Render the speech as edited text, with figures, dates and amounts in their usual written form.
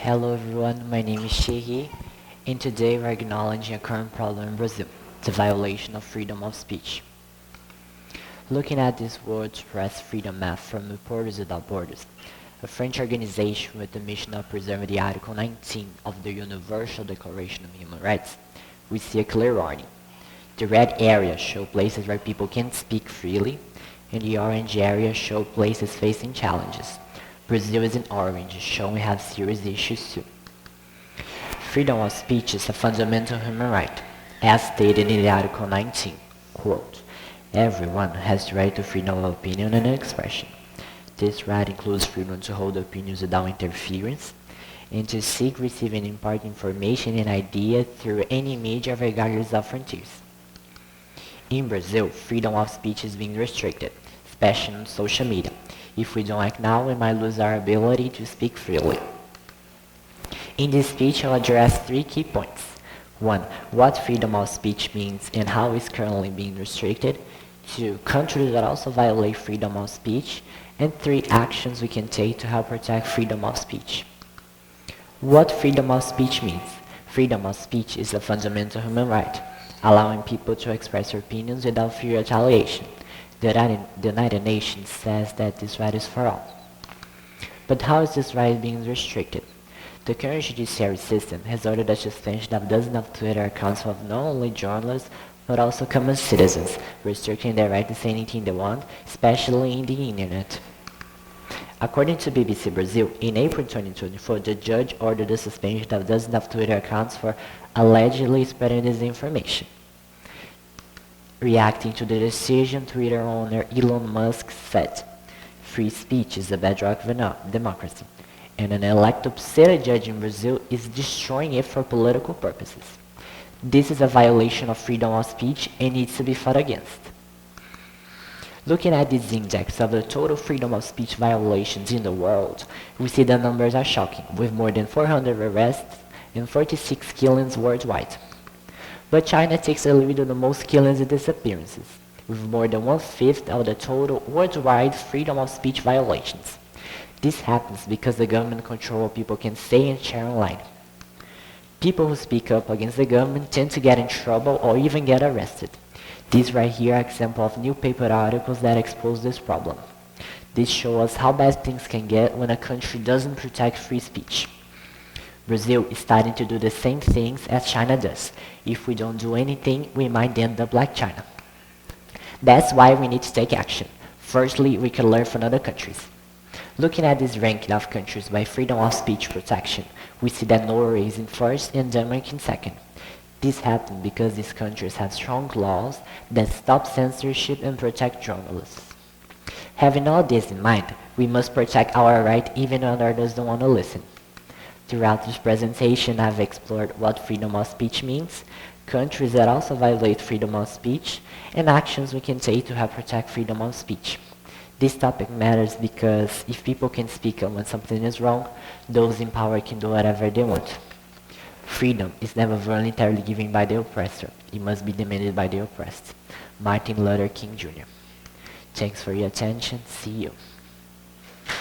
Hello everyone, my name is Thierry, and today we're acknowledging a current problem in Brazil, the violation of freedom of speech. Looking at this world's press freedom map from Reporters Without Borders, a French organization with the mission of preserving the Article 19 of the Universal Declaration of Human Rights, we see a clear warning. The red areas show places where people can speak freely, and the orange areas show places facing challenges. Brazil is in orange, showing we have serious issues too. Freedom of speech is a fundamental human right, as stated in the Article 19. Quote, everyone has the right to freedom of opinion and expression. This right includes freedom to hold opinions without interference, and to seek, receive, and impart information and ideas through any media regardless of frontiers. In Brazil, freedom of speech is being restricted, especially on social media. If we don't act now, we might lose our ability to speak freely. In this speech, I'll address 3 key points. 1. What freedom of speech means and how it's currently being restricted. 2. Countries that also violate freedom of speech. And 3. Actions we can take to help protect freedom of speech. What freedom of speech means? Freedom of speech is a fundamental human right, allowing people to express their opinions without fear of retaliation. The United Nations says that this right is for all. But how is this right being restricted? The current judiciary system has ordered the suspension of dozens of Twitter accounts of not only journalists, but also common citizens, restricting their right to say anything they want, especially in the internet. According to BBC Brazil, in April 2024, the judge ordered the suspension of dozens of Twitter accounts for allegedly spreading disinformation. Reacting to the decision, Twitter owner Elon Musk said, "Free speech is the bedrock of democracy, and an elected city judge in Brazil is destroying it for political purposes. This is a violation of freedom of speech and needs to be fought against." Looking at this index of the total freedom of speech violations in the world, we see the numbers are shocking, with more than 400 arrests and 46 killings worldwide. But China takes the lead on the most killings and disappearances, with more than 1/5 of the total worldwide freedom of speech violations. This happens because the government controls what people can say and share online. People who speak up against the government tend to get in trouble or even get arrested. These right here are examples of newspaper articles that expose this problem. This shows us how bad things can get when a country doesn't protect free speech. Brazil is starting to do the same things as China does. If we don't do anything, we might end up like China. That's why we need to take action. Firstly, we can learn from other countries. Looking at this ranking of countries by freedom of speech protection, we see that Norway is in first and Denmark in second. This happened because these countries have strong laws that stop censorship and protect journalists. Having all this in mind, we must protect our right even when others don't want to listen. Throughout this presentation, I've explored what freedom of speech means, countries that also violate freedom of speech, and actions we can take to help protect freedom of speech. This topic matters because if people can speak up when something is wrong, those in power can do whatever they want. Freedom is never voluntarily given by the oppressor. It must be demanded by the oppressed. Martin Luther King Jr. Thanks for your attention. See you.